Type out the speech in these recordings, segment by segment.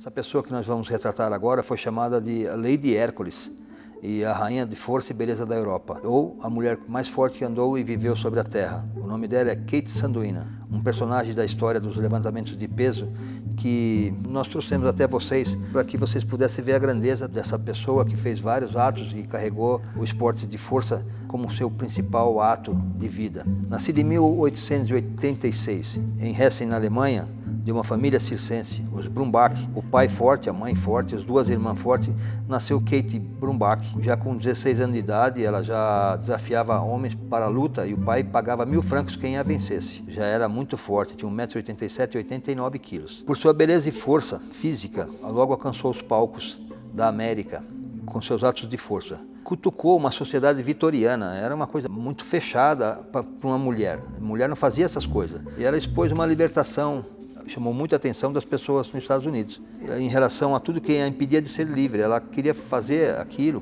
Essa pessoa que nós vamos retratar agora foi chamada de Lady Hércules e a rainha de força e beleza da Europa, ou a mulher mais forte que andou e viveu sobre a terra. O nome dela é Kate Sanduina, um personagem da história dos levantamentos de peso que nós trouxemos até vocês para que vocês pudessem ver a grandeza dessa pessoa que fez vários atos e carregou o esporte de força como seu principal ato de vida. Nascida em 1886 em Hessen, na Alemanha, de uma família circense, os Brumbach, o pai forte, a mãe forte, as duas irmãs fortes, nasceu Kate Brumbach. Já com 16 anos de idade, ela já desafiava homens para a luta e o pai pagava 1.000 francos quem a vencesse. Já era muito forte, tinha 1,87 m e 89 quilos. Por sua beleza e força física, logo alcançou os palcos da América com seus atos de força. Cutucou uma sociedade vitoriana, era uma coisa muito fechada para uma mulher. A mulher não fazia essas coisas. E ela expôs uma libertação, chamou muita atenção das pessoas nos Estados Unidos em relação a tudo que a impedia de ser livre. Ela queria fazer aquilo,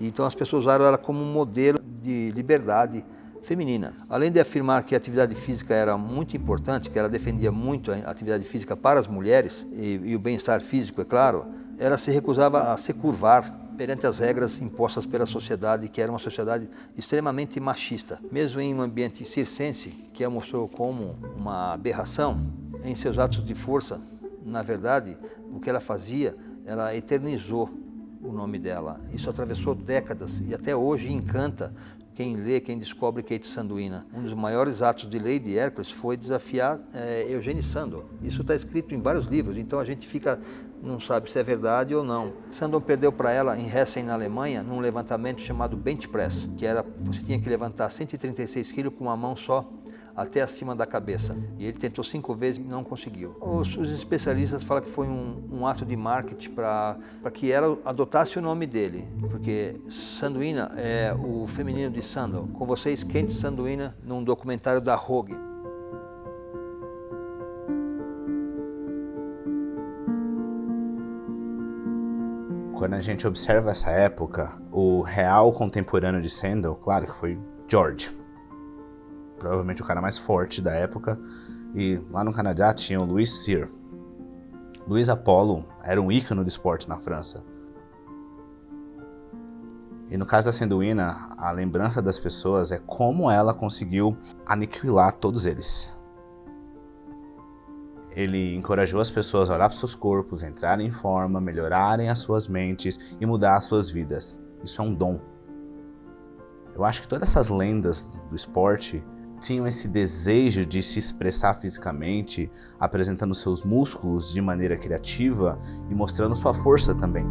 então as pessoas usaram ela como um modelo de liberdade feminina. Além de afirmar que a atividade física era muito importante, que ela defendia muito a atividade física para as mulheres e o bem-estar físico, é claro, ela se recusava a se curvar perante as regras impostas pela sociedade, que era uma sociedade extremamente machista. Mesmo em um ambiente circense, que a mostrou como uma aberração, em seus atos de força, na verdade, o que ela fazia, ela eternizou o nome dela. Isso atravessou décadas e até hoje encanta quem lê, quem descobre Kate Sanduina. Um dos maiores atos de Lady Hércules foi desafiar Eugênie Sandow. Isso está escrito em vários livros, então a gente não sabe se é verdade ou não. Sandow perdeu para ela em Hessen, na Alemanha, num levantamento chamado bench press, você tinha que levantar 136 quilos com uma mão só, até acima da cabeça. E ele tentou 5 vezes e não conseguiu. Os especialistas falam que foi um ato de marketing para que ela adotasse o nome dele, porque Sanduina é o feminino de Sandow. Com vocês, Kate Sanduina, num documentário da Rogue. Quando a gente observa essa época, o real contemporâneo de Sandow, claro que foi George. Provavelmente o cara mais forte da época, e lá no Canadá tinha o Louis Cyr. Louis Apollo era um ícone do esporte na França. E no caso da Sanduina, a lembrança das pessoas é como ela conseguiu aniquilar todos eles. Ele encorajou as pessoas a olhar para seus corpos, entrarem em forma, melhorarem as suas mentes e mudar as suas vidas. Isso é um dom. Eu acho que todas essas lendas do esporte tinham esse desejo de se expressar fisicamente, apresentando seus músculos de maneira criativa e mostrando sua força também.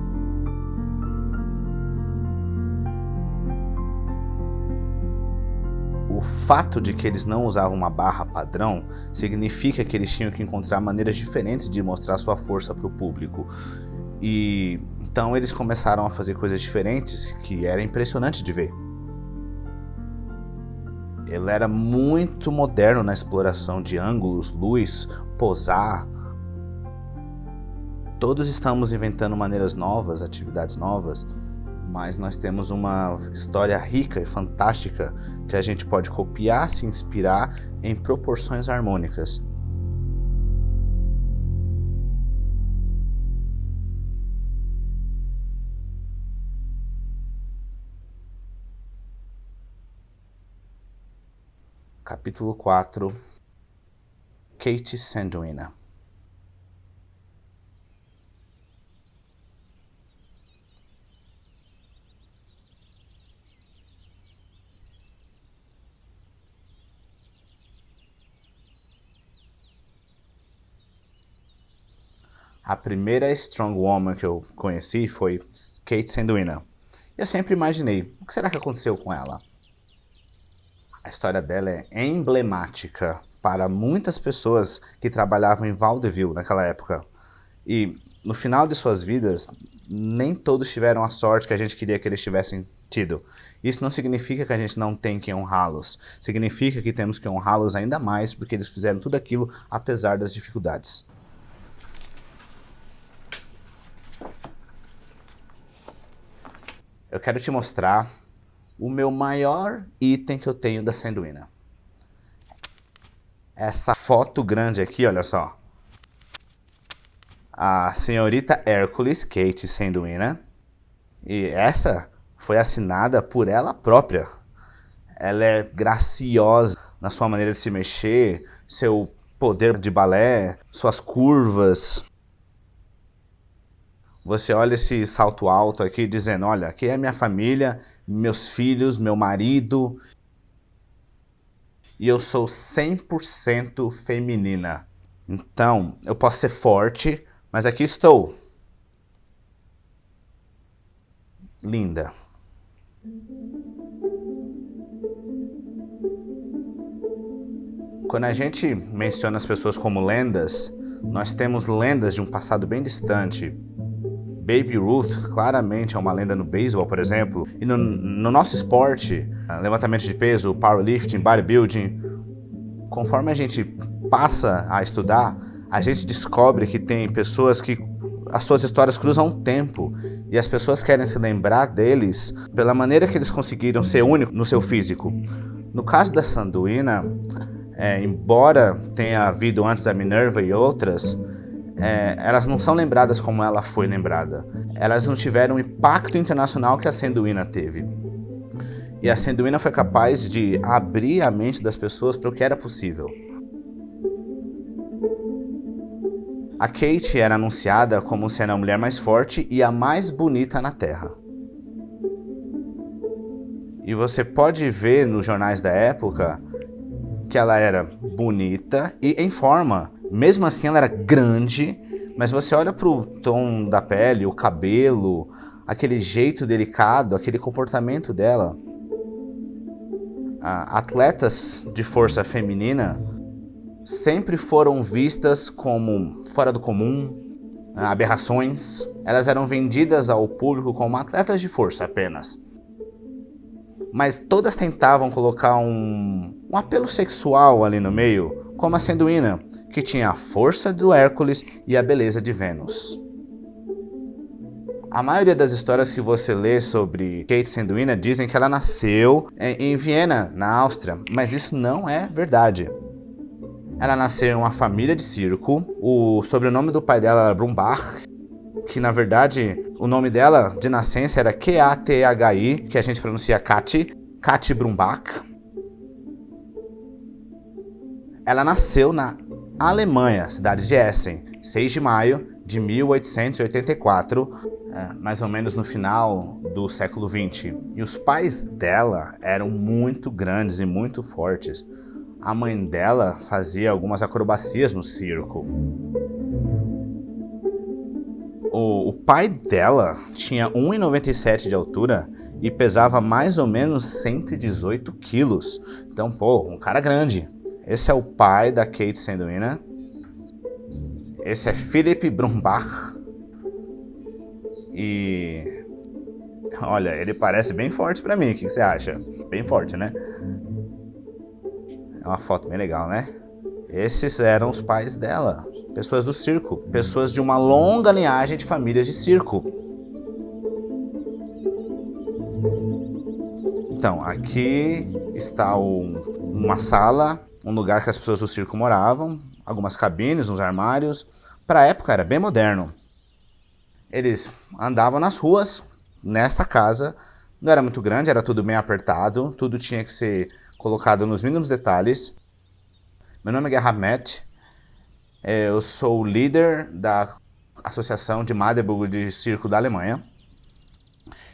O fato de que eles não usavam uma barra padrão significa que eles tinham que encontrar maneiras diferentes de mostrar sua força para o público. E então eles começaram a fazer coisas diferentes que era impressionante de ver. Ele era muito moderno na exploração de ângulos, luz, posar. Todos estamos inventando maneiras novas, atividades novas, mas nós temos uma história rica e fantástica que a gente pode copiar, se inspirar em proporções harmônicas. Capítulo 4. Kate Sanduina. A primeira strong woman que eu conheci foi Kate Sanduina. Eu sempre imaginei, o que será que aconteceu com ela? A história dela é emblemática para muitas pessoas que trabalhavam em vaudeville naquela época. E no final de suas vidas, nem todos tiveram a sorte que a gente queria que eles tivessem tido. Isso não significa que a gente não tem que honrá-los. Significa que temos que honrá-los ainda mais porque eles fizeram tudo aquilo apesar das dificuldades. Eu quero te mostrar o meu maior item que eu tenho da Sanduina. Essa foto grande aqui, olha só. a senhorita Hércules, Kate Sanduina, e essa foi assinada por ela própria. Ela é graciosa na sua maneira de se mexer, seu poder de balé, suas curvas. Você olha esse salto alto aqui dizendo, olha, aqui é minha família, meus filhos, meu marido, e eu sou 100% feminina. Então, eu posso ser forte, mas aqui estou. Linda. Quando a gente menciona as pessoas como lendas, nós temos lendas de um passado bem distante. Babe Ruth claramente é uma lenda no beisebol, por exemplo. E no nosso esporte, levantamento de peso, powerlifting, bodybuilding, conforme a gente passa a estudar, a gente descobre que tem pessoas que as suas histórias cruzam o tempo e as pessoas querem se lembrar deles pela maneira que eles conseguiram ser únicos no seu físico. No caso da Sanduina, embora tenha havido antes da Minerva e outras, elas não são lembradas como ela foi lembrada. Elas não tiveram o impacto internacional que a Sanduina teve. E a Sanduina foi capaz de abrir a mente das pessoas para o que era possível. A Kate era anunciada como sendo a mulher mais forte e a mais bonita na Terra. E você pode ver nos jornais da época que ela era bonita e em forma. Mesmo assim ela era grande, mas você olha para o tom da pele, o cabelo, aquele jeito delicado, aquele comportamento dela. Atletas de força feminina sempre foram vistas como fora do comum, aberrações. Elas eram vendidas ao público como atletas de força apenas. Mas todas tentavam colocar um apelo sexual ali no meio, como a Sanduina, que tinha a força do Hércules e a beleza de Vênus. A maioria das histórias que você lê sobre Kate Sanduina dizem que ela nasceu em Viena, na Áustria, mas isso não é verdade. Ela nasceu em uma família de circo, o sobrenome do pai dela era Brumbach, que na verdade o nome dela de nascença era K-A-T-H-I, que a gente pronuncia Kati Brumbach. Ela nasceu na Alemanha, cidade de Essen, 6 de maio de 1884, mais ou menos no final do século XX. E os pais dela eram muito grandes e muito fortes. A mãe dela fazia algumas acrobacias no circo. O pai dela tinha 1,97 de altura e pesava mais ou menos 118 quilos. Então, um cara grande. Esse é o pai da Kate Sanduina. Esse é Philipp Brumbach. E olha, ele parece bem forte pra mim. O que você acha? Bem forte, né? É uma foto bem legal, né? Esses eram os pais dela. Pessoas do circo. Pessoas de uma longa linhagem de famílias de circo. Então, aqui está uma sala, um lugar que as pessoas do circo moravam, algumas cabines, uns armários. Para a época era bem moderno. Eles andavam nas ruas, nessa casa. Não era muito grande, era tudo bem apertado, tudo tinha que ser colocado nos mínimos detalhes. Meu nome é Gerhard Matt, eu sou o líder da Associação de Magdeburg de Circo da Alemanha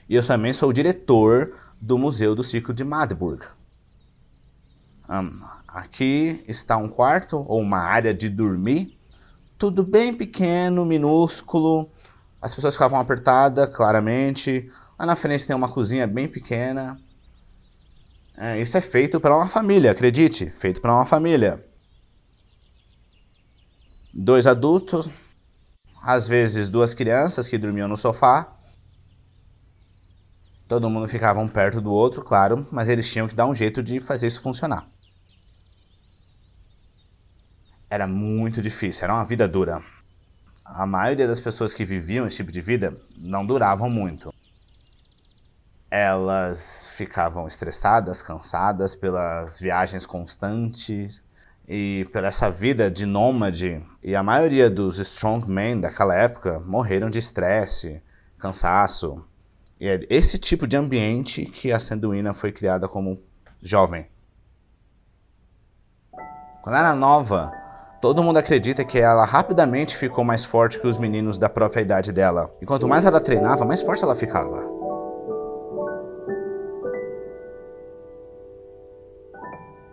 e eu também sou o diretor do Museu do Circo de Magdeburg. Aqui está um quarto ou uma área de dormir, tudo bem pequeno, minúsculo, as pessoas ficavam apertadas, claramente. Lá na frente tem uma cozinha bem pequena. Isso é feito para uma família, acredite, feito para uma família. 2 adultos, às vezes 2 crianças que dormiam no sofá. Todo mundo ficava um perto do outro, claro, mas eles tinham que dar um jeito de fazer isso funcionar. Era muito difícil, era uma vida dura. A maioria das pessoas que viviam esse tipo de vida não duravam muito. Elas ficavam estressadas, cansadas pelas viagens constantes e por essa vida de nômade. E a maioria dos strongmen daquela época morreram de estresse, cansaço. E é esse tipo de ambiente que a Sanduína foi criada como jovem. Quando ela era nova, todo mundo acredita que ela rapidamente ficou mais forte que os meninos da própria idade dela. E quanto mais ela treinava, mais forte ela ficava.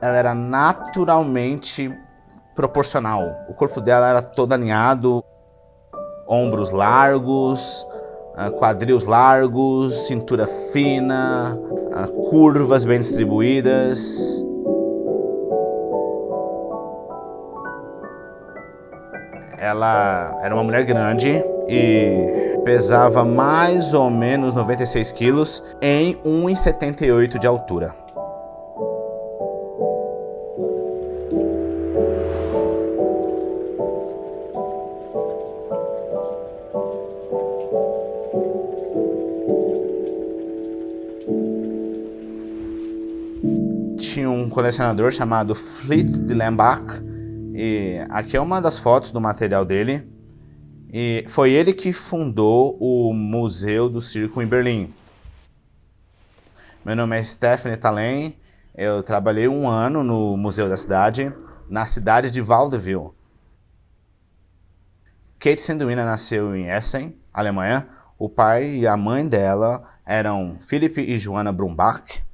Ela era naturalmente proporcional. O corpo dela era todo alinhado, ombros largos, quadris largos, cintura fina, curvas bem distribuídas. Ela era uma mulher grande e pesava mais ou menos 96 quilos em 1,78 de altura. Tinha um colecionador chamado Fritz de Lambach, e aqui é uma das fotos do material dele, e foi ele que fundou o Museu do Circo em Berlim. Meu nome é Stephanie Thalén, eu trabalhei 1 ano no Museu da Cidade, na cidade de Vaudeville. Kate Sanduína nasceu em Essen, Alemanha. O pai e a mãe dela eram Philipp e Johanna Brumbach,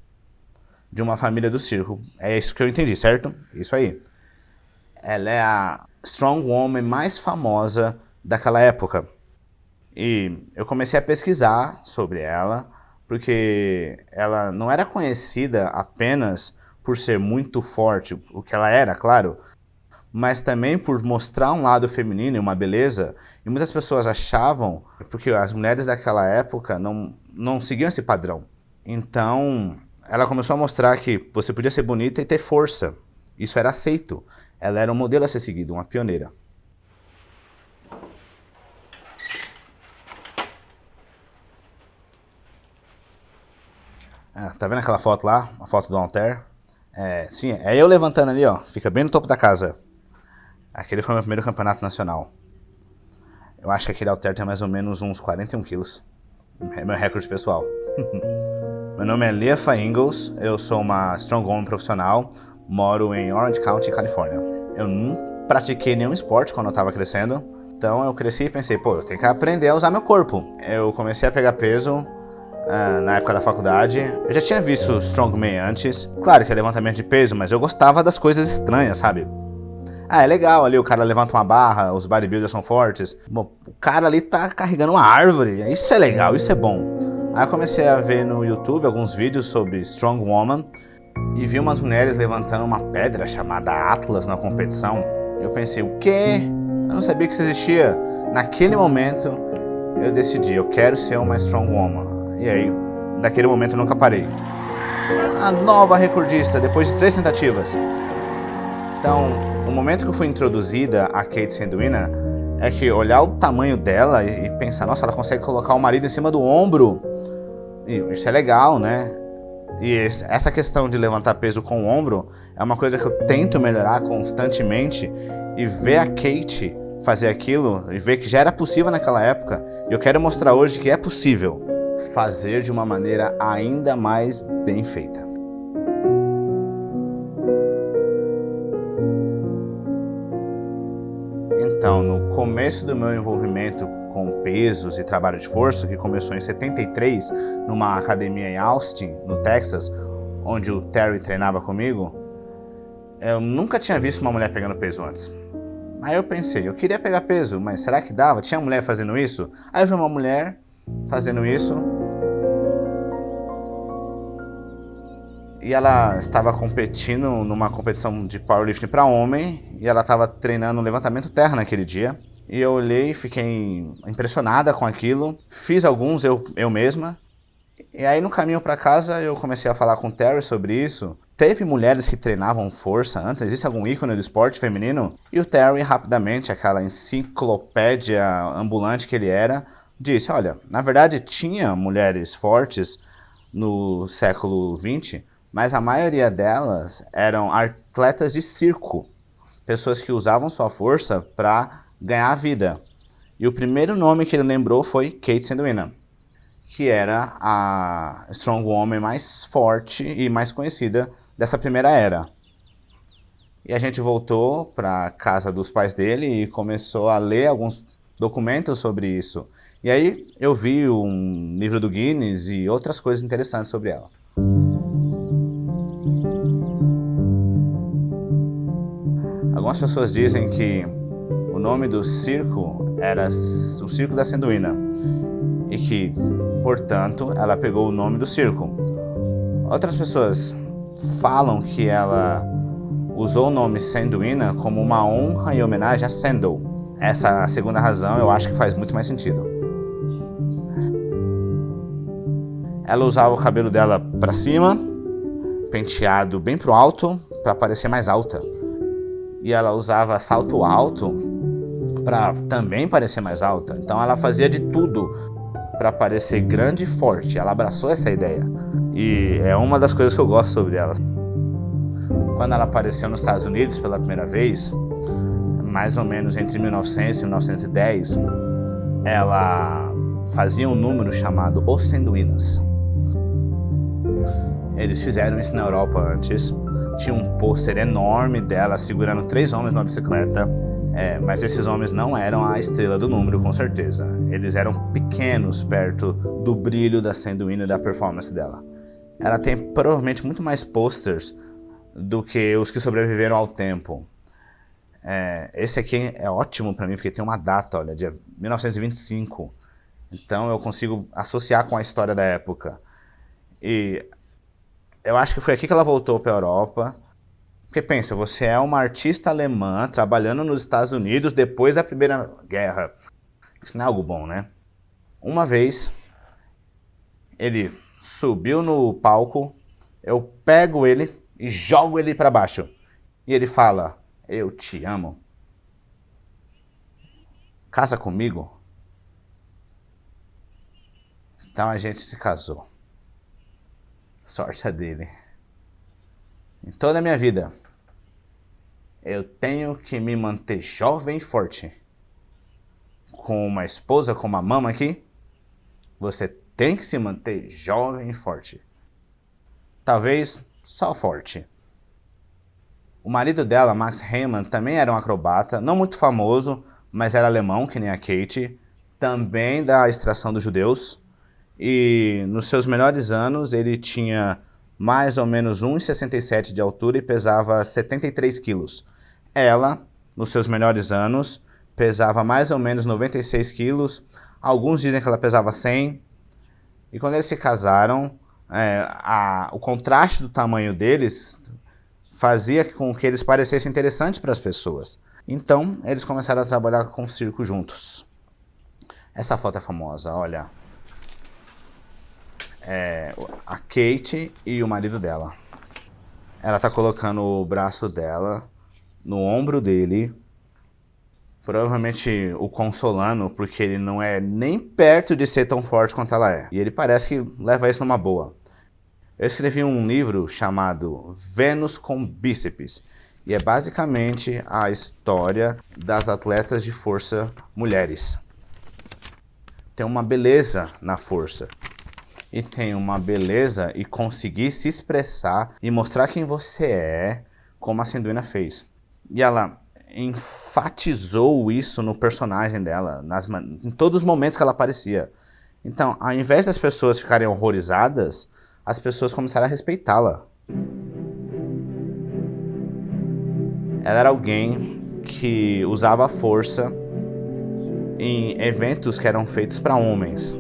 de uma família do circo. É isso que eu entendi, certo? Isso aí. Ela é a strongwoman mais famosa daquela época. E eu comecei a pesquisar sobre ela, porque ela não era conhecida apenas por ser muito forte, o que ela era, claro, mas também por mostrar um lado feminino e uma beleza. E muitas pessoas achavam, porque as mulheres daquela época não seguiam esse padrão. Então, ela começou a mostrar que você podia ser bonita e ter força. Isso era aceito. Ela era um modelo a ser seguido, uma pioneira. Tá vendo aquela foto lá? A foto do altar? Sim, é eu levantando ali, ó. Fica bem no topo da casa. Aquele foi meu primeiro campeonato nacional. Eu acho que aquele altar tem mais ou menos uns 41 quilos. É meu recorde pessoal. Meu nome é Leafa Ingalls, eu sou uma strongwoman profissional, moro em Orange County, Califórnia. Eu não pratiquei nenhum esporte quando eu estava crescendo, então eu cresci e pensei, eu tenho que aprender a usar meu corpo. Eu comecei a pegar peso na época da faculdade. Eu já tinha visto strongman antes, claro que é levantamento de peso, mas eu gostava das coisas estranhas, sabe? É legal ali, o cara levanta uma barra, os bodybuilders são fortes. Bom, o cara ali tá carregando uma árvore, isso é legal, isso é bom. Aí eu comecei a ver no YouTube alguns vídeos sobre Strong Woman e vi umas mulheres levantando uma pedra chamada Atlas na competição. Eu pensei, o quê? Eu não sabia que isso existia. Naquele momento eu decidi, eu quero ser uma Strong Woman. E aí, daquele momento eu nunca parei. A nova recordista, depois de 3 tentativas. Então, no momento que eu fui introduzida a Kate Sanduína, é que olhar o tamanho dela e pensar, nossa, ela consegue colocar o marido em cima do ombro. E isso é legal, né? E essa questão de levantar peso com o ombro é uma coisa que eu tento melhorar constantemente, e ver a Kate fazer aquilo e ver que já era possível naquela época, e eu quero mostrar hoje que é possível fazer de uma maneira ainda mais bem feita. Então, no começo do meu envolvimento com pesos e trabalho de força, que começou em 73, numa academia em Austin, no Texas, onde o Terry treinava comigo, eu nunca tinha visto uma mulher pegando peso antes. Aí eu pensei, eu queria pegar peso, mas será que dava? Tinha mulher fazendo isso? Aí eu vi uma mulher fazendo isso, e ela estava competindo numa competição de powerlifting para homem, e ela estava treinando levantamento terra naquele dia. E eu olhei e fiquei impressionada com aquilo. Fiz alguns eu mesma. E aí no caminho para casa eu comecei a falar com o Terry sobre isso. Teve mulheres que treinavam força antes? Existe algum ícone do esporte feminino? E o Terry rapidamente, aquela enciclopédia ambulante que ele era, disse, olha, na verdade tinha mulheres fortes no século XX, mas a maioria delas eram atletas de circo. pessoas que usavam sua força para ganhar a vida. E o primeiro nome que ele lembrou foi Kate Sanduina, que era a Strong Woman mais forte e mais conhecida dessa primeira era. E a gente voltou para a casa dos pais dele e começou a ler alguns documentos sobre isso. E aí eu vi um livro do Guinness e outras coisas interessantes sobre ela. Algumas pessoas dizem que o nome do circo era o Circo da Sanduina e que, portanto, ela pegou o nome do circo. Outras pessoas falam que ela usou o nome Sanduina como uma honra e homenagem a Sandal. Essa segunda razão eu acho que faz muito mais sentido. Ela usava o cabelo dela para cima, penteado bem pro alto, para parecer mais alta. E ela usava salto alto para também parecer mais alta. Então ela fazia de tudo para parecer grande e forte. Ela abraçou essa ideia. E é uma das coisas que eu gosto sobre ela. Quando ela apareceu nos Estados Unidos pela primeira vez, mais ou menos entre 1900 e 1910, ela fazia um número chamado Os Sanduinas. Eles fizeram isso na Europa antes. Tinha um pôster enorme dela segurando 3 homens numa bicicleta. Mas esses homens não eram a estrela do número, com certeza. Eles eram pequenos perto do brilho da Sanduina e da performance dela. Ela tem provavelmente muito mais posters do que os que sobreviveram ao tempo. Esse aqui é ótimo para mim, porque tem uma data, olha, dia 1925. Então eu consigo associar com a história da época. E eu acho que foi aqui que ela voltou para a Europa. Porque pensa, você é uma artista alemã trabalhando nos Estados Unidos depois da Primeira Guerra. Isso não é algo bom, né? Uma vez, ele subiu no palco, eu pego ele e jogo ele para baixo. E ele fala, eu te amo. Casa comigo? Então a gente se casou. Sorte a dele. Em toda a minha vida, eu tenho que me manter jovem e forte. Com uma esposa como a mama aqui, você tem que se manter jovem e forte. Talvez só forte. O marido dela, Max Heymann, também era um acrobata, não muito famoso, mas era alemão, que nem a Kate, também da extração dos judeus. E nos seus melhores anos ele tinha mais ou menos 1,67 de altura e pesava 73 quilos. Ela, nos seus melhores anos, pesava mais ou menos 96 quilos. Alguns dizem que ela pesava 100. E quando eles se casaram, o contraste do tamanho deles fazia com que eles parecessem interessantes para as pessoas. Então, eles começaram a trabalhar com o circo juntos. Essa foto é famosa, olha. A Kate e o marido dela. Ela tá colocando o braço dela no ombro dele, provavelmente o consolando, porque ele não é nem perto de ser tão forte quanto ela é. E ele parece que leva isso numa boa. Eu escrevi um livro chamado Vênus com Bíceps, e é basicamente a história das atletas de força mulheres. Tem uma beleza na força. E tem uma beleza e conseguir se expressar e mostrar quem você é, como a Sanduina fez. E ela enfatizou isso no personagem dela, em todos os momentos que ela aparecia. Então, ao invés das pessoas ficarem horrorizadas, as pessoas começaram a respeitá-la. Ela era alguém que usava a força em eventos que eram feitos para homens.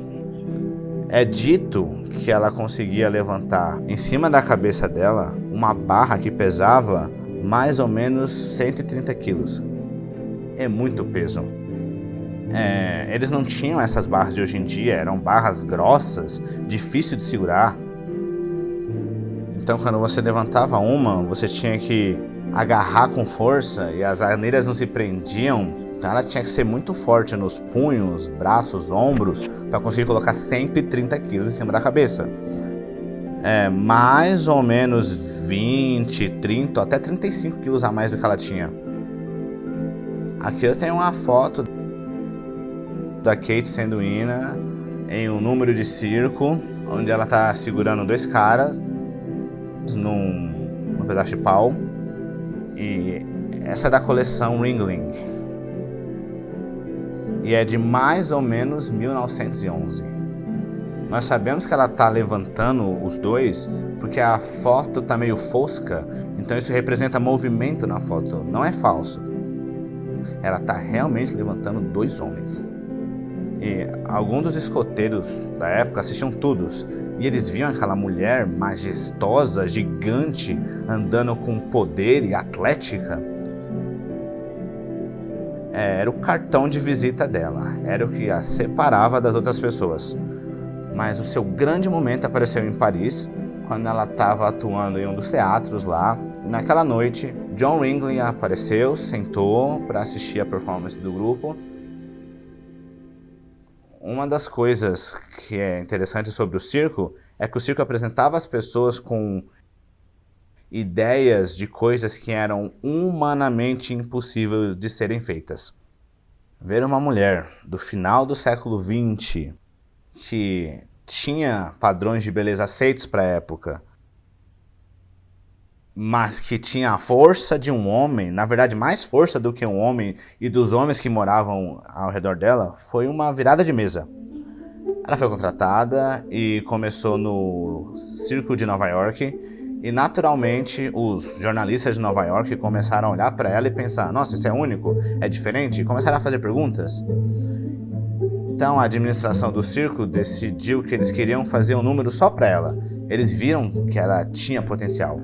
É dito que ela conseguia levantar em cima da cabeça dela uma barra que pesava mais ou menos 130 quilos. É muito peso. Eles não tinham essas barras de hoje em dia, eram barras grossas, difícil de segurar. Então quando você levantava uma, você tinha que agarrar com força e as arneiras não se prendiam. Então ela tinha que ser muito forte nos punhos, braços, ombros, para conseguir colocar 130 quilos em cima da cabeça. Mais ou menos 20, 30, até 35 quilos a mais do que ela tinha. Aqui eu tenho uma foto da Kate Sanduina em um número de circo, onde ela tá segurando 2 caras num pedaço de pau. E essa é da coleção Ringling. E é de mais ou menos 1911. Nós sabemos que ela tá levantando os dois porque a foto tá meio fosca, então isso representa movimento na foto, não é falso. Ela tá realmente levantando 2 homens. E alguns dos escoteiros da época assistiam todos, e eles viam aquela mulher majestosa, gigante, andando com poder e atlética. Era o cartão de visita dela, era o que a separava das outras pessoas. Mas o seu grande momento apareceu em Paris, quando ela estava atuando em um dos teatros lá. E naquela noite, John Ringling apareceu, sentou para assistir a performance do grupo. Uma das coisas que é interessante sobre o circo é que o circo apresentava as pessoas com ideias de coisas que eram humanamente impossíveis de serem feitas. Ver uma mulher do final do século XX que tinha padrões de beleza aceitos para a época, mas que tinha a força de um homem, na verdade mais força do que um homem e dos homens que moravam ao redor dela, foi uma virada de mesa. Ela foi contratada e começou no Circo de Nova York, e naturalmente os jornalistas de Nova York começaram a olhar para ela e pensar: nossa, isso é único, é diferente, e começaram a fazer perguntas. Então a administração do circo decidiu que eles queriam fazer um número só para ela. Eles viram que ela tinha potencial.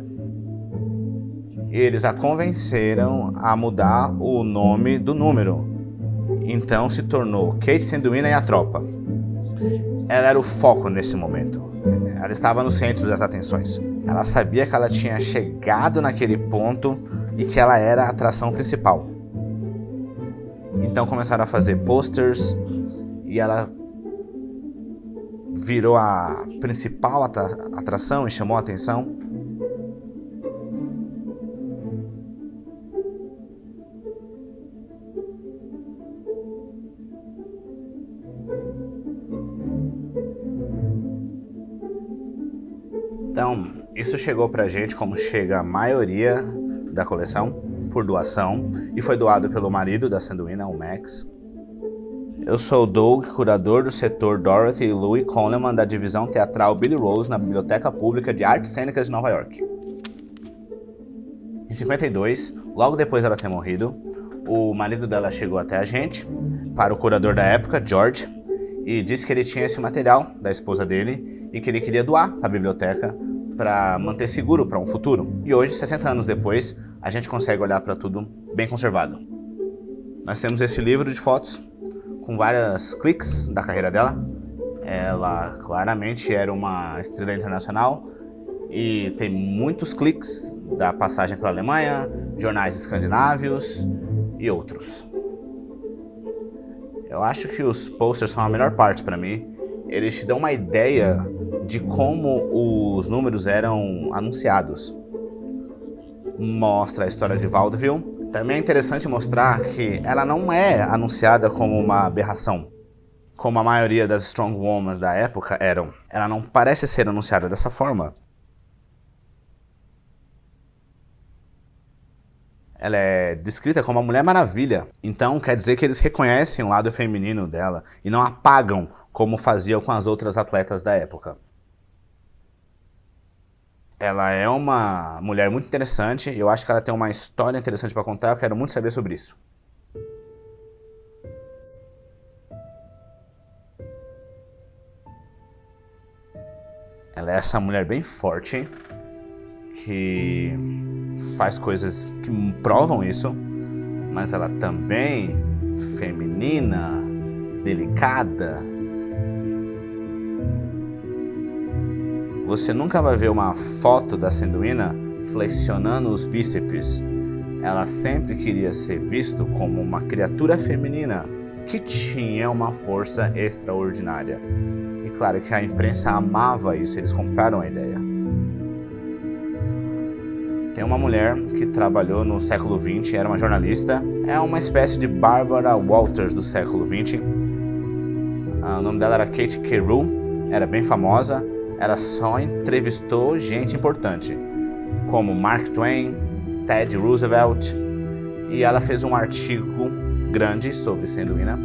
E eles a convenceram a mudar o nome do número. Então se tornou Kate Sanduina e a Tropa. Ela era o foco nesse momento. Ela estava no centro das atenções. Ela sabia que ela tinha chegado naquele ponto e que ela era a atração principal. Então começaram a fazer posters e ela virou a principal atração e chamou a atenção. Então, isso chegou pra gente como chega a maioria da coleção, por doação, e foi doado pelo marido da Sanduina, o Max. Eu sou o Doug, curador do setor Dorothy e Louis Coleman da divisão teatral Billy Rose na Biblioteca Pública de Artes Cênicas de Nova York. Em 52, logo depois dela ter morrido, o marido dela chegou até a gente, para o curador da época, George, e disse que ele tinha esse material da esposa dele e que ele queria doar para a biblioteca para manter seguro para um futuro. E hoje, 60 anos depois, a gente consegue olhar para tudo bem conservado. Nós temos esse livro de fotos com vários cliques da carreira dela. Ela claramente era uma estrela internacional e tem muitos cliques da passagem pela Alemanha, jornais escandinavos e outros. Eu acho que os posters são a melhor parte para mim. Eles te dão uma ideia de como os números eram anunciados. Mostra a história de Vaudeville. Também é interessante mostrar que ela não é anunciada como uma aberração, como a maioria das strong women da época eram. Ela não parece ser anunciada dessa forma. Ela é descrita como a Mulher Maravilha. Então quer dizer que eles reconhecem o lado feminino dela e não apagam como faziam com as outras atletas da época. Ela é uma mulher muito interessante. Eu acho que ela tem uma história interessante para contar. Eu quero muito saber sobre isso. Ela é essa mulher bem forte que faz coisas que provam isso, mas ela também feminina, delicada. Você nunca vai ver uma foto da Sanduina flexionando os bíceps. Ela sempre queria ser vista como uma criatura feminina que tinha uma força extraordinária. E claro que a imprensa amava isso, eles compraram a ideia. Tem uma mulher que trabalhou no século XX, era uma jornalista, é uma espécie de Barbara Walters do século XX. O nome dela era Kate Carew, era bem famosa, ela só entrevistou gente importante, como Mark Twain, Teddy Roosevelt, e ela fez um artigo grande sobre Sanduína.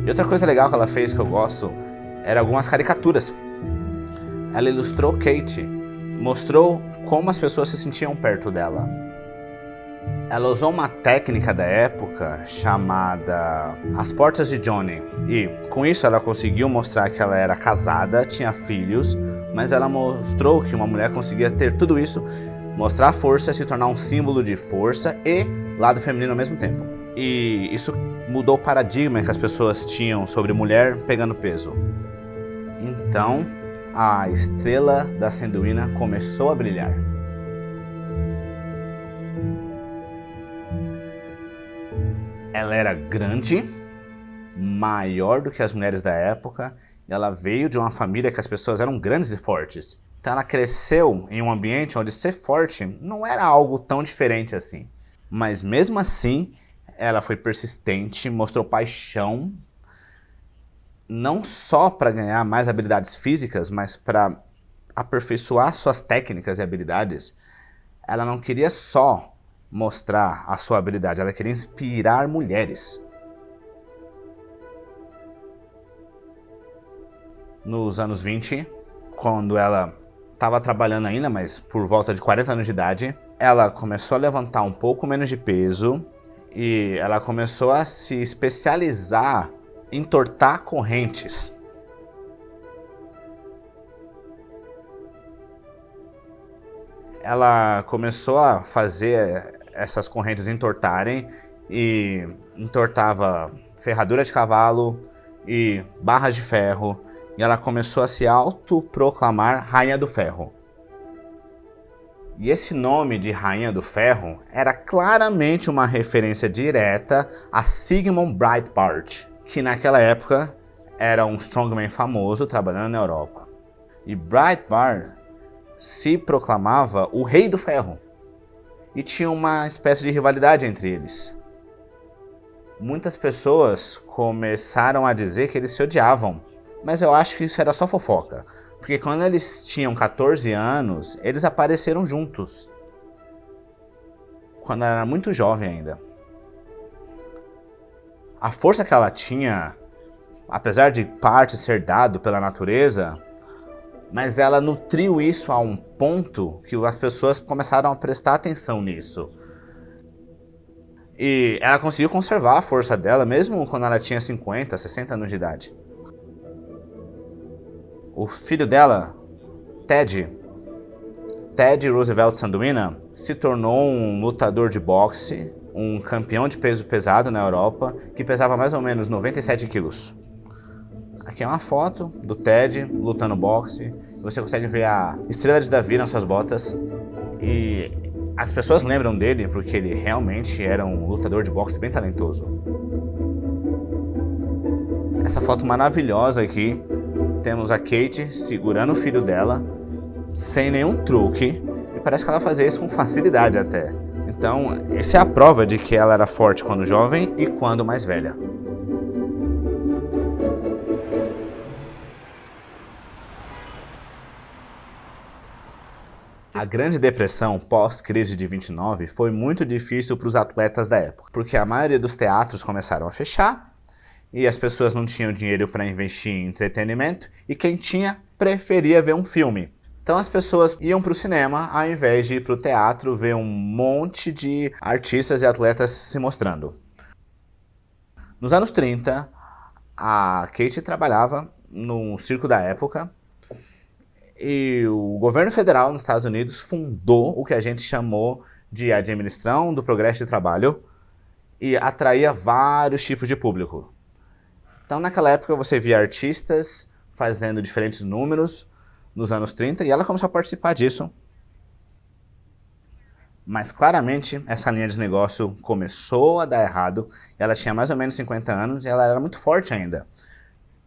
E outra coisa legal que ela fez, que eu gosto, eram algumas caricaturas. Ela ilustrou Kate, mostrou como as pessoas se sentiam perto dela. Ela usou uma técnica da época chamada As Portas de Johnny. E com isso ela conseguiu mostrar que ela era casada, tinha filhos, mas ela mostrou que uma mulher conseguia ter tudo isso, mostrar força, se tornar um símbolo de força e lado feminino ao mesmo tempo. E isso mudou o paradigma que as pessoas tinham sobre mulher pegando peso. Então, a estrela da Sanduína começou a brilhar. Ela era grande, maior do que as mulheres da época, e ela veio de uma família que as pessoas eram grandes e fortes. Então ela cresceu em um ambiente onde ser forte não era algo tão diferente assim. Mas mesmo assim, ela foi persistente, mostrou paixão, não só para ganhar mais habilidades físicas, mas para aperfeiçoar suas técnicas e habilidades. Ela não queria só mostrar a sua habilidade, ela queria inspirar mulheres. Nos anos 20, quando ela estava trabalhando ainda, mas por volta de 40 anos de idade, ela começou a levantar um pouco menos de peso e ela começou a se especializar em entortar correntes. Ela começou a fazer essas correntes entortarem e entortava ferradura de cavalo e barras de ferro, e ela começou a se autoproclamar Rainha do Ferro. E esse nome de Rainha do Ferro era claramente uma referência direta a Sigmund Breitbart, que naquela época era um strongman famoso trabalhando na Europa. E Breitbart se proclamava o Rei do Ferro. E tinha uma espécie de rivalidade entre eles. Muitas pessoas começaram a dizer que eles se odiavam, mas eu acho que isso era só fofoca, porque quando eles tinham 14 anos, eles apareceram juntos, quando ela era muito jovem ainda. A força que ela tinha, apesar de parte ser dado pela natureza, mas ela nutriu isso a um ponto que as pessoas começaram a prestar atenção nisso. E ela conseguiu conservar a força dela, mesmo quando ela tinha 50, 60 anos de idade. O filho dela, Teddy Roosevelt Sanduína, se tornou um lutador de boxe, um campeão de peso pesado na Europa, que pesava mais ou menos 97 quilos. Aqui é uma foto do Ted lutando boxe. Você consegue ver a estrela de Davi nas suas botas. E as pessoas lembram dele porque ele realmente era um lutador de boxe bem talentoso. Essa foto maravilhosa aqui, temos a Kate segurando o filho dela, sem nenhum truque. E parece que ela fazia isso com facilidade até. Então, essa é a prova de que ela era forte quando jovem e quando mais velha. A Grande Depressão pós-crise de 29 foi muito difícil para os atletas da época, porque a maioria dos teatros começaram a fechar e as pessoas não tinham dinheiro para investir em entretenimento e quem tinha preferia ver um filme. Então as pessoas iam para o cinema ao invés de ir para o teatro ver um monte de artistas e atletas se mostrando. Nos anos 30, a Kate trabalhava no circo da época. E o governo federal nos Estados Unidos fundou o que a gente chamou de Administração do Progresso de Trabalho e atraía vários tipos de público. Então naquela época você via artistas fazendo diferentes números nos anos 30 e ela começou a participar disso. Mas claramente essa linha de negócio começou a dar errado. Ela tinha mais ou menos 50 anos e ela era muito forte ainda.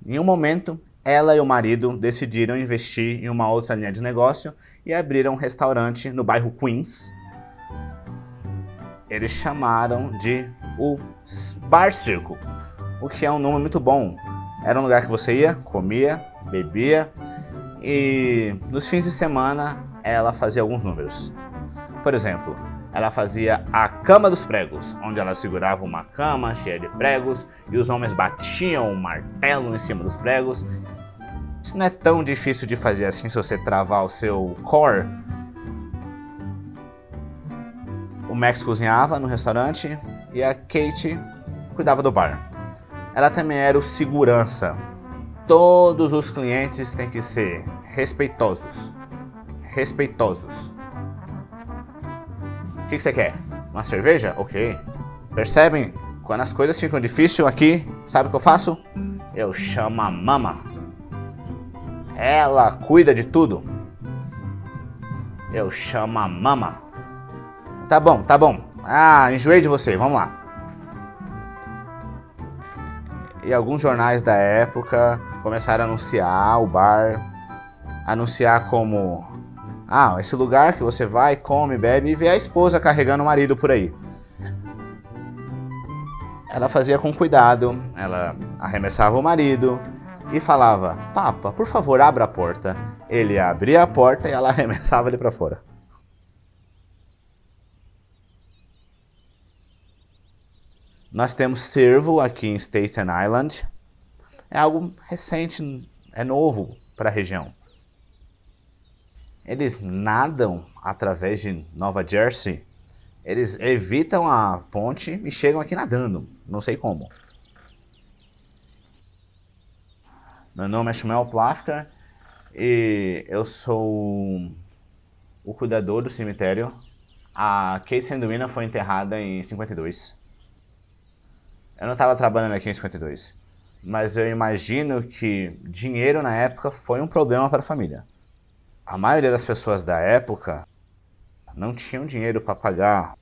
Em um momento, ela e o marido decidiram investir em uma outra linha de negócio e abriram um restaurante no bairro Queens. Eles chamaram de o Bar Circle, o que é um nome muito bom. Era um lugar que você ia, comia, bebia e nos fins de semana ela fazia alguns números. Por exemplo, ela fazia a cama dos pregos, onde ela segurava uma cama cheia de pregos e os homens batiam um martelo em cima dos pregos. Isso não é tão difícil de fazer assim se você travar o seu core. O Max cozinhava no restaurante e a Kate cuidava do bar. Ela também era o segurança. Todos os clientes têm que ser respeitosos. Respeitosos. O que você quer? Uma cerveja? Ok. Percebem? Quando as coisas ficam difíceis aqui, sabe o que eu faço? Eu chamo a mama. Ela cuida de tudo. Eu chamo a mama. Tá bom, tá bom. Ah, enjoei de você, vamos lá. E alguns jornais da época começaram a anunciar o bar. Anunciar como... Ah, esse lugar que você vai, come, bebe e vê a esposa carregando o marido por aí. Ela fazia com cuidado, ela arremessava o marido e falava: Papa, por favor, abra a porta. Ele abria a porta e ela arremessava ele para fora. Nós temos Servo aqui em Staten Island. É algo recente, é novo para a região. Eles nadam através de Nova Jersey. Eles evitam a ponte e chegam aqui nadando. Não sei como. Meu nome é Shmuel Plafker e eu sou o cuidador do cemitério. A Kate Sanduina foi enterrada em 52. Eu não estava trabalhando aqui em 52, mas eu imagino que dinheiro na época foi um problema para a família. A maioria das pessoas da época não tinham dinheiro para pagar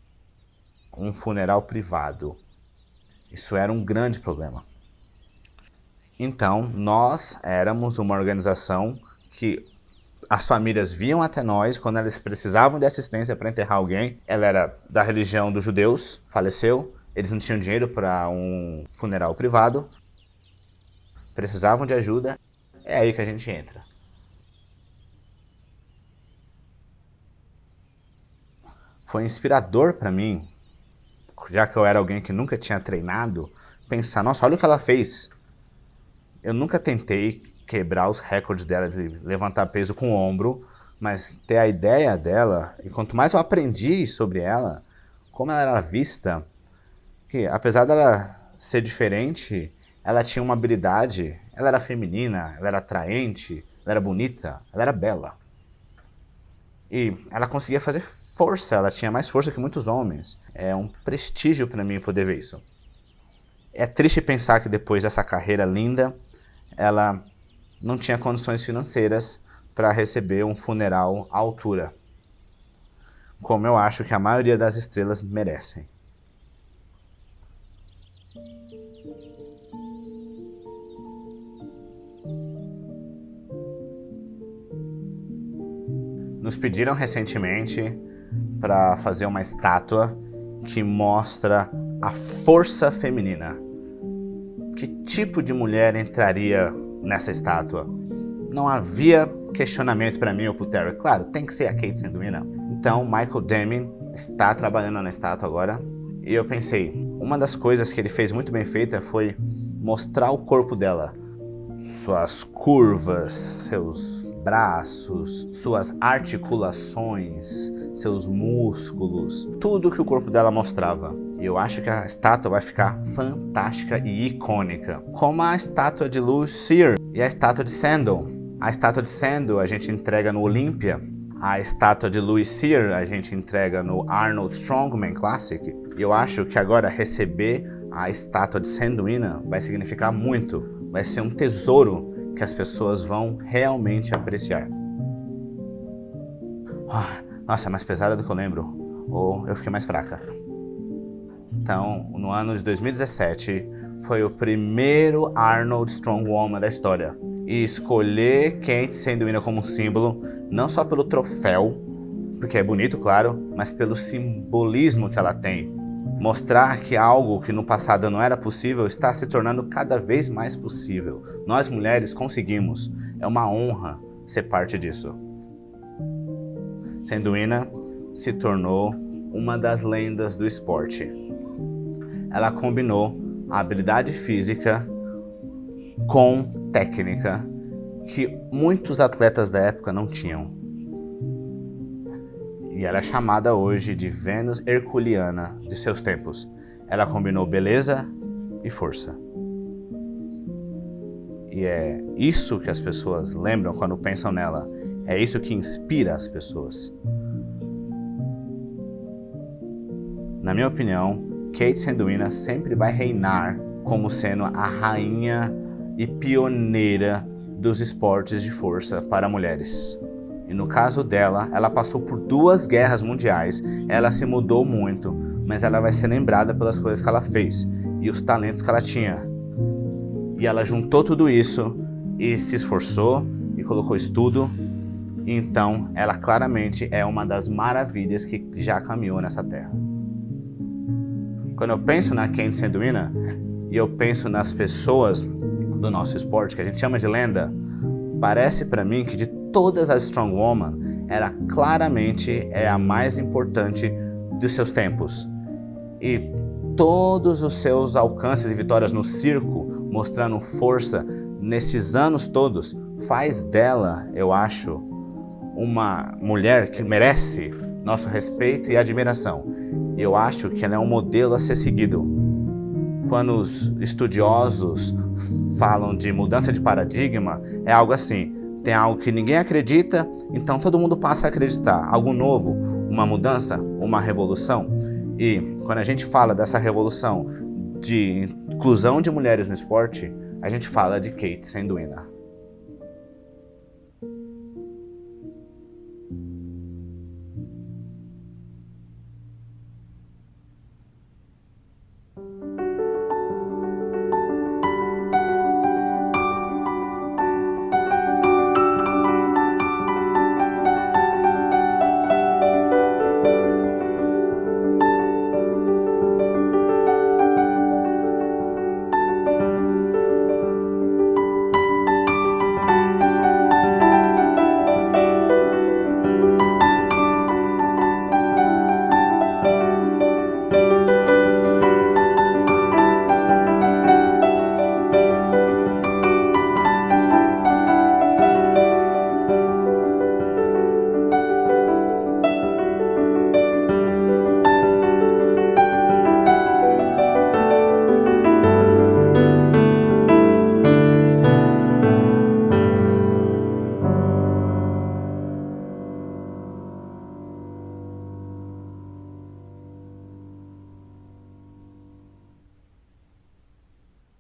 um funeral privado. Isso era um grande problema. Então, nós éramos uma organização que as famílias vinham até nós quando elas precisavam de assistência para enterrar alguém. Ela era da religião dos judeus, faleceu, eles não tinham dinheiro para um funeral privado, precisavam de ajuda, é aí que a gente entra. Foi inspirador para mim, já que eu era alguém que nunca tinha treinado, pensar, nossa, olha o que ela fez. Eu nunca tentei quebrar os recordes dela de levantar peso com o ombro, mas ter a ideia dela, e quanto mais eu aprendi sobre ela, como ela era vista, que apesar dela ser diferente, ela tinha uma habilidade, ela era feminina, ela era atraente, ela era bonita, ela era bela. E ela conseguia fazer força, ela tinha mais força que muitos homens. É um prestígio para mim poder ver isso. É triste pensar que depois dessa carreira linda, ela não tinha condições financeiras para receber um funeral à altura, como eu acho que a maioria das estrelas merecem. Nos pediram recentemente para fazer uma estátua que mostra a força feminina. Que tipo de mulher entraria nessa estátua? Não havia questionamento para mim ou para o Terry. Claro, tem que ser a Kate Sanduina. Então, Michael Deming está trabalhando na estátua agora. E eu pensei, uma das coisas que ele fez muito bem feita foi mostrar o corpo dela. Suas curvas, seus braços, suas articulações, seus músculos, tudo que o corpo dela mostrava. E eu acho que a estátua vai ficar fantástica e icônica, como a estátua de Louis Cyr e a estátua de Sandow. A estátua de Sandow a gente entrega no Olympia, a estátua de Louis Cyr a gente entrega no Arnold Strongman Classic. E eu acho que agora receber a estátua de Sanduina vai significar muito, vai ser um tesouro que as pessoas vão realmente apreciar. Nossa, é mais pesada do que eu lembro. Ou eu fiquei mais fraca. Então, no ano de 2017, foi o primeiro Arnold Strongwoman da história. E escolher Kate Sanduina como um símbolo, não só pelo troféu, porque é bonito, claro, mas pelo simbolismo que ela tem. Mostrar que algo que no passado não era possível está se tornando cada vez mais possível. Nós mulheres conseguimos. É uma honra ser parte disso. Sanduína se tornou uma das lendas do esporte. Ela combinou a habilidade física com técnica que muitos atletas da época não tinham. E ela é chamada hoje de Vênus Herculeana de seus tempos. Ela combinou beleza e força. E é isso que as pessoas lembram quando pensam nela. É isso que inspira as pessoas. Na minha opinião, Kate Sanduína sempre vai reinar como sendo a rainha e pioneira dos esportes de força para mulheres. E no caso dela, ela passou por 2 guerras mundiais, ela se mudou muito, mas ela vai ser lembrada pelas coisas que ela fez e os talentos que ela tinha. E ela juntou tudo isso e se esforçou e colocou estudo. Então, ela claramente é uma das maravilhas que já caminhou nessa terra. Quando eu penso na Kate Sanduína e eu penso nas pessoas do nosso esporte, que a gente chama de lenda, parece para mim que de todas as Strong Women, ela claramente é a mais importante dos seus tempos. E todos os seus alcances e vitórias no circo, mostrando força nesses anos todos, faz dela, eu acho, uma mulher que merece nosso respeito e admiração. Eu acho que ela é um modelo a ser seguido. Quando os estudiosos falam de mudança de paradigma, é algo assim. Tem algo que ninguém acredita, então todo mundo passa a acreditar. Algo novo, uma mudança, uma revolução. E quando a gente fala dessa revolução de inclusão de mulheres no esporte, a gente fala de Kate Sanduína.